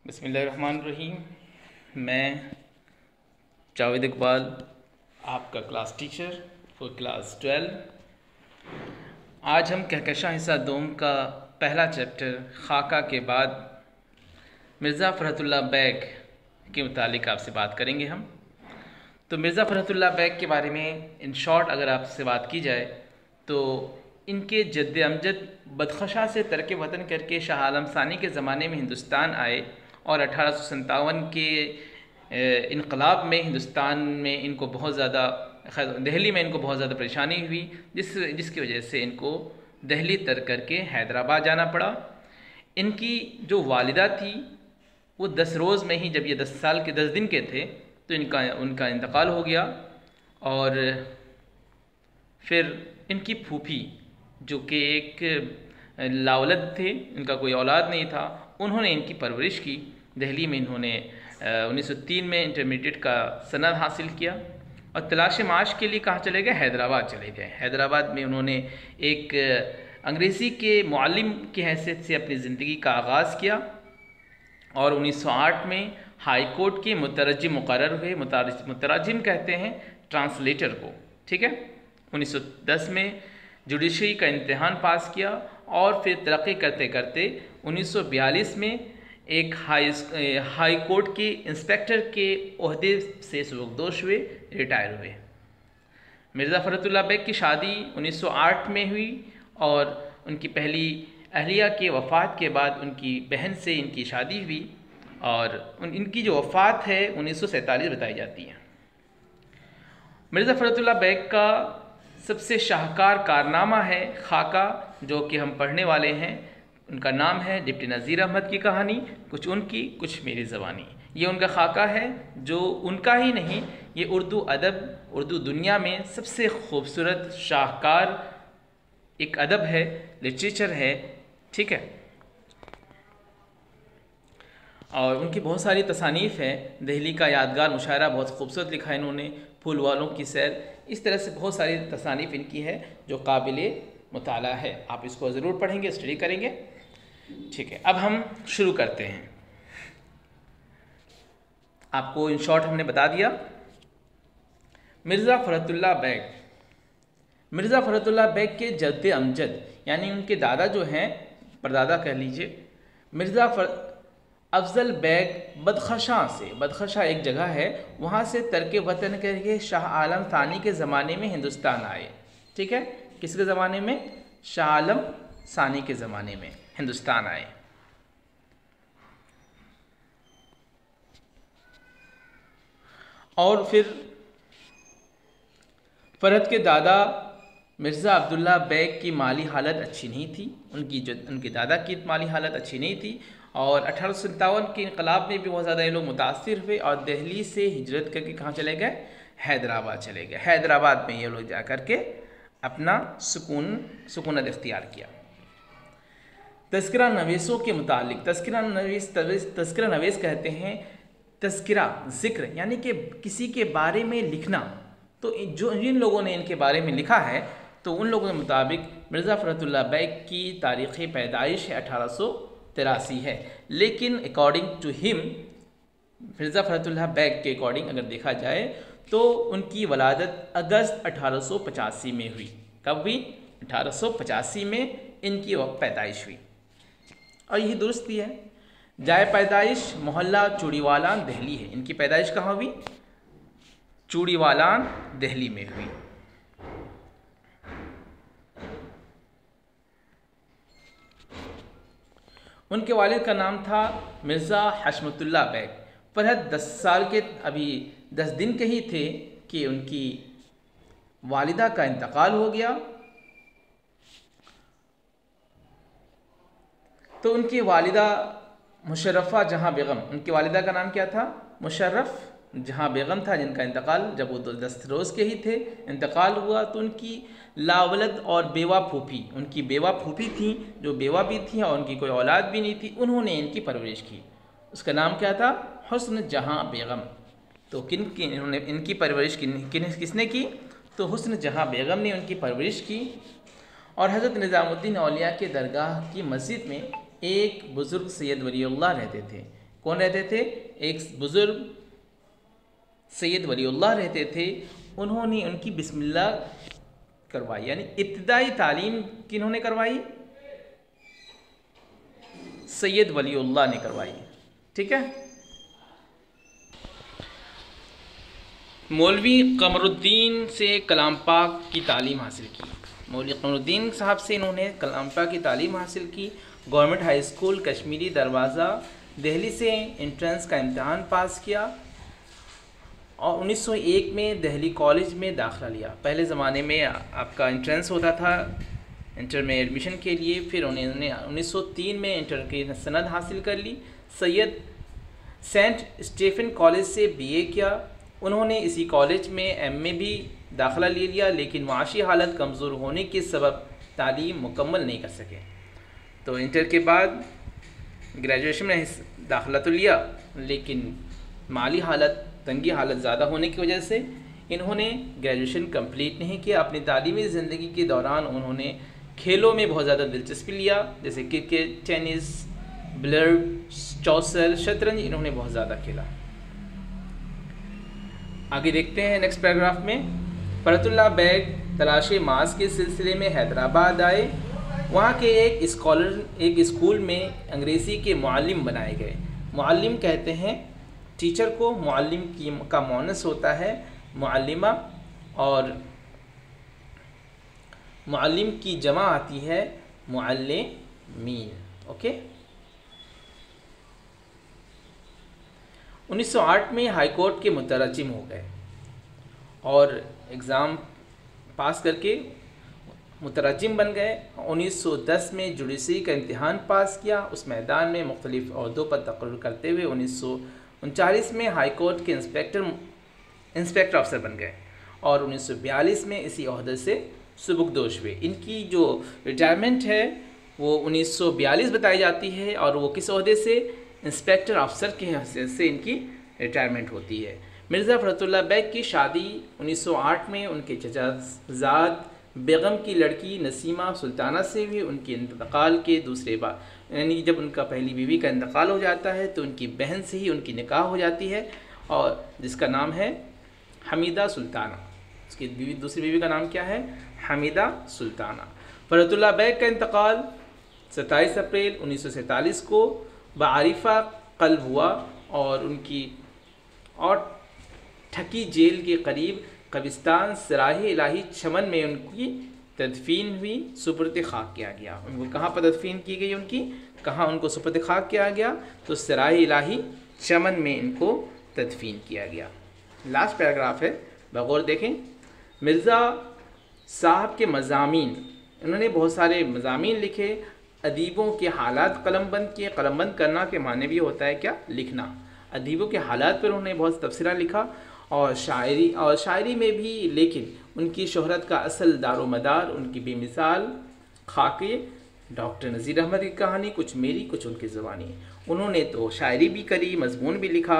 बिस्मिल्लाहिर्रहमानिर्रहीम। मैं जावेद इकबाल, आपका क्लास टीचर फॉर क्लास 12। आज हम कहकशां हिस्सा दोम का पहला चैप्टर खाका के बाद मिर्ज़ा फ़रहतुल्लाह बैग के मुतालिक आपसे बात करेंगे हम। तो मिर्ज़ा फ़रहतुल्लाह बैग के बारे में इन शॉर्ट अगर आपसे बात की जाए तो इनके जद्द अमजद बदख्शां से तरक वतन करके शाह आलम सानी के ज़माने में हिंदुस्तान आए और 1857 के इनकलाब में हिंदुस्तान में इनको बहुत ज़्यादा दिल्ली में इनको बहुत ज़्यादा परेशानी हुई, जिसकी वजह से इनको दिल्ली तरक करके हैदराबाद जाना पड़ा। इनकी जो वालिदा थी वो 10 रोज़ में ही, जब ये 10 दिन के थे तो उनका इंतकाल हो गया। और फिर इनकी फूफी जो कि एक लावलद थे, इनका कोई औलाद नहीं था, उन्होंने इनकी परवरिश की। दिल्ली में इन्होंने 1903 में इंटरमीडिएट का सनद हासिल किया और तलाश माश के लिए कहाँ चले गए? हैदराबाद चले गए। हैदराबाद में उन्होंने एक अंग्रेज़ी के मुअल्लिम की हैसियत से अपनी ज़िंदगी का आगाज़ किया और 1908 में हाई कोर्ट के मुतरज्जिम मुकर्रर हुए। मुतरज्जिम कहते हैं ट्रांसलेटर को, ठीक है। 1910 में जुडिशरी का इम्तिहान पास किया और फिर तरक्की करते करते 1942 में एक हाई कोर्ट के इंस्पेक्टर के ओहदे से सुबकदोश हुए, रिटायर हुए। मिर्ज़ा फ़रहतुल्लाह बैग की शादी 1908 में हुई और उनकी पहली अहलिया के वफ़ात के बाद उनकी बहन से इनकी शादी हुई और इनकी जो वफ़ात है 1947 बताई जाती है। मिर्ज़ा फ़रहतुल्लाह बैग का सबसे शाहकार कारनामा है खाका, जो कि हम पढ़ने वाले हैं। उनका नाम है डिप्टी नज़ीर अहमद की कहानी, कुछ उनकी कुछ मेरी ज़बानी। ये उनका खाका है जो उनका ही नहीं, ये उर्दू अदब, उर्दू दुनिया में सबसे खूबसूरत शाहकार एक अदब है, लिटरेचर है, ठीक है। और उनकी बहुत सारी तसानीफ़ हैं। दिल्ली का यादगार मुशायरा बहुत खूबसूरत लिखा है इन्होंने, फूल वालों की सैर, इस तरह से बहुत सारी तसानीफ़ इनकी है जो काबिले मुताला है। आप इसको ज़रूर पढ़ेंगे, स्टडी करेंगे, ठीक है। अब हम शुरू करते हैं। आपको इन शॉर्ट हमने बता दिया। मिर्ज़ा फ़रहतुल्लाह बैग, मिर्ज़ा फ़रहतुल्लाह बैग के जद्द अमजद यानी उनके दादा जो हैं, परदादा कह लीजिए, मिर्ज़ा अफजल बैग बदख्शां से, बदख्शां एक जगह है, वहाँ से तरक वतन करके शाह आलम सानी के ज़माने में हिंदुस्तान आए, ठीक है। किसके ज़माने में? शाह आलम सानी के ज़माने में हिंदुस्तान आए। और फिर फ़रहत के दादा मिर्ज़ा अब्दुल्ला बैग की माली हालत अच्छी नहीं थी, उनके दादा की माली हालत अच्छी नहीं थी और 1857 के इनकलाब में भी बहुत ज़्यादा ये लोग मुतासिर हुए और दिल्ली से हिजरत करके कहाँ चले गए? हैदराबाद चले गए। हैदराबाद में ये लोग जा कर के अपना सुकूनत इख्तियार किया। तज़किरा नवीसों के मुतालिक, तज़किरा नवीस कहते हैं तज़किरा, ज़िक्र, यानी कि किसी के बारे में लिखना। तो जिन लोगों ने इनके बारे में लिखा है तो उन लोगों के मुताबिक मिर्ज़ा फ़रहतुल्लाह बैग की तारीख़ पैदाइश है 1883 है, लेकिन according to him, Mirza Farhatullah Baig के अकॉर्डिंग अगर देखा जाए तो उनकी वलादत अगस्त 1885 में हुई। कब हुई? 1885 में इनकी पैदाइश हुई और यही दुरुस्ती है। जाए पैदाइश मोहल्ला चूड़ीवालान दिल्ली है। इनकी पैदाइश कहाँ हुई? चूड़ीवालान दिल्ली में हुई। उनके वालिद का नाम था मिर्ज़ा हशमतुल्लाह बैग। फ़रहत 10 साल के, अभी 10 दिन के ही थे कि उनकी वालिदा का इंतकाल हो गया। तो उनकी वालिदा मुशर्रफ़ा जहाँ बेगम, उनकी वालिदा का नाम क्या था? मुशर्रफ़ जहाँ बेगम था, जिनका इंतकाल जब वो 10 रोज़ के ही थे इंतकाल हुआ। तो उनकी लावलद और बेवा फूफी, उनकी बेवा फूफी थी जो बेवा भी थी और उनकी कोई औलाद भी नहीं थी, उन्होंने इनकी परवरिश की। उसका नाम क्या था? हुस्न जहाँ बेगम। तो इन्होंने इनकी परवरिश किसने की? तो हुस्न जहाँ बेगम ने उनकी परवरिश की। और हज़रत निज़ामुद्दीन औलिया के दरगाह की मस्जिद में एक बुज़ुर्ग सैयद वलीउल्लाह रहते थे। कौन रहते थे? एक बुज़ुर्ग सैयद वलीउल्लाह रहते थे, उन्होंने उनकी बिस्मिल्लाह करवाई, यानी इब्तिदाई तालीम किन्होंने करवाई? सैयद वलीउल्लाह ने करवाई। ठीक है। मौलवी कमरुद्दीन से कलाम पाक की तालीम हासिल की। मौलवी कमरुद्दीन साहब से इन्होंने कलाम पाक की तालीम हासिल की। गवर्नमेंट हाई स्कूल कश्मीरी दरवाज़ा दिल्ली से एंट्रेंस का इम्तहान पास किया और 1901 में दिल्ली कॉलेज में दाखिला लिया। पहले ज़माने में आपका एंट्रेंस होता था इंटर में एडमिशन के लिए, फिर उन्होंने 1903 में इंटर की सनद हासिल कर ली। सैयद सेंट स्टीफन कॉलेज से बीए किया। उन्होंने इसी कॉलेज में एमए भी दाखिला ले लिया, लेकिन माशी हालत कमज़ोर होने के सबब तालीम मुकम्मल नहीं कर सके। तो इंटर के बाद ग्रेजुएशन में दाखिला तो लिया, लेकिन माली हालत, तंगी हालत ज़्यादा होने की वजह से इन्होंने ग्रेजुएशन कंप्लीट नहीं किया। अपनी तालीमी ज़िंदगी के दौरान उन्होंने खेलों में बहुत ज़्यादा दिलचस्पी लिया, जैसे क्रिकेट, टेनिस, बिलियर्ड, चौसर, शतरंज, इन्होंने बहुत ज़्यादा खेला। आगे देखते हैं नेक्स्ट पैराग्राफ में। फरहतुल्लाह बैग तलाशे मास के सिलसिले में हैदराबाद आए। वहाँ के एक स्कूल में अंग्रेज़ी के मुअल्लिम बनाए गए। मुअल्लिम कहते हैं टीचर को, मुअल्लिम का मुअन्नस होता है मुअल्लिमा, और मुअल्लिम की जमा आती है मुअल्लिमीन। ओके। 1908 में हाई कोर्ट के मुतरज्जिम हो गए और एग्ज़ाम पास करके मुतरज्जिम बन गए। 1910 में जुडिशरी का इम्तिहान पास किया। उस मैदान में मुख्तलिफ ओहदों पर तकर्रुर करते हुए 1939 में हाई कोर्ट के इंस्पेक्टर अफसर बन गए और 1942 में इसी ओहदे से सुबुकदोश हुए। इनकी जो रिटायरमेंट है वो 1942 बताई जाती है और वो किस ओहदे से? इंस्पेक्टर अफसर की हैसियत से इनकी रिटायरमेंट होती है। मिर्ज़ा फरहतुल्लाह बैग की शादी 1908 में उनके चचाज़ाद बेगम की लड़की नसीमा सुल्ताना से हुई। उनके इंतकाल के दूसरे बार, यानी जब उनका पहली बीवी का इंतकाल हो जाता है तो उनकी बहन से ही उनकी निकाह हो जाती है, और जिसका नाम है हमीदा सुल्ताना। उसकी दूसरी बीवी का नाम क्या है? हमीदा सुल्ताना। फरहतुल्लाह बैग का इंतकाल 27 अप्रैल 1947 को बारिफा कल्ब हुआ और उनकी और ठकी जेल के करीब कब्रिस्तान सराहे इलाही चमन में उनकी तदफीन हुई, सुपुर्द खाक किया गया। उनको कहाँ पर तदफीन की गई? कहाँ उनको सुपुर्द खाक किया गया? तो सराहे इलाही चमन में इनको तदफीन किया गया। लास्ट पैराग्राफ है, बगौर देखें। मिर्ज़ा साहब के मज़ामीन, इन्होंने बहुत सारे मज़ामीन लिखे। अदीबों के हालात कलमबंद किए। कलमबंद करना के माने भी होता है क्या? लिखना। अदीबों के हालात पर उन्होंने बहुत तबसरा लिखा और शायरी में भी, लेकिन उनकी शोहरत का असल दारो मदार उनकी बेमिसाल खाके डॉक्टर नज़ीर अहमद की कहानी, कुछ मेरी कुछ उनकी ज़बानी। उन्होंने तो शायरी भी करी, मजमून भी लिखा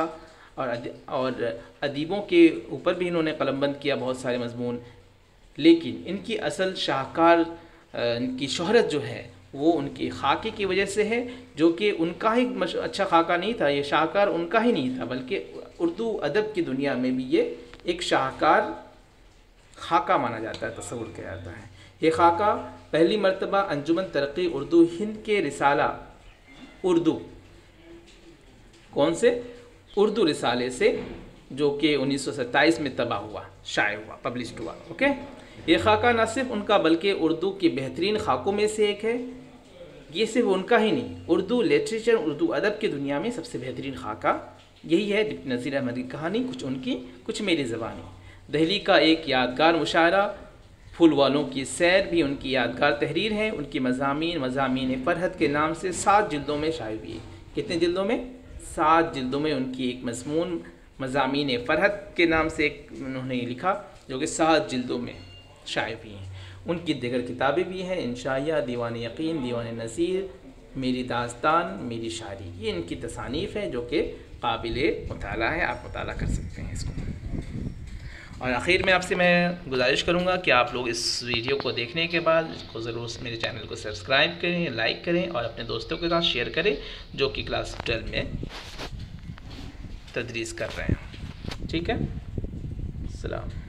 और अदीबों के ऊपर भी इन्होंने कलमबंद किया बहुत सारे मजमून। लेकिन इनकी असल शाहकार, इनकी शोहरत जो है वो उनकी खाके की वजह से है, जो कि उनका ही अच्छा खाका नहीं था, ये शाहकार उनका ही नहीं था, बल्कि उर्दू अदब की दुनिया में भी ये एक शाहकार खाका माना जाता है, तस्वुर किया जाता है। ये खाका पहली मर्तबा अंजुमन तरक्की उर्दू हिंद के रिसाला उर्दू, कौन से? उर्दू रिसाले से, जो कि 1927 में तबाह हुआ, शाये हुआ, पब्लिश्ड हुआ। ओके। ये खाका न सिर्फ उनका बल्कि उर्दू के बेहतरीन खाकों में से एक है। ये सिर्फ उनका ही नहीं, उर्दू लिटरेचर, उर्दू अदब की दुनिया में सबसे बेहतरीन खाका यही है, नज़ीर अहमद की कहानी, कुछ उनकी कुछ मेरी ज़बानी। दिल्ली का एक यादगार मुशायरा, फूल वालों की सैर भी उनकी यादगार तहरीर है। उनकी मज़ामीन फ़रहत के नाम से 7 जिल्दों में शाये हुई। कितने जिल्दों में? 7 जिल्दों में उनकी एक मज़मून मज़ामीन फ़रहत के नाम से एक उन्होंने लिखा, जो कि 7 जिल्दों में शाये हुई हैं। उनकी दीगर किताबें भी हैं, इंशाइया, दीवान यकीन, दीवान नज़ीर, मेरी दास्तान, मेरी शायरी। ये इनकी तसानीफ़ है जो कि काबिले मुताला है, आप मुताला कर सकते हैं इसको। और आखिर में आपसे मैं गुजारिश करूँगा कि आप लोग इस वीडियो को देखने के बाद इसको ज़रूर मेरे चैनल को सब्सक्राइब करें, लाइक करें और अपने दोस्तों के साथ शेयर करें जो कि क्लास 12 में तदरीस कर रहे हैं। ठीक है, सलाम।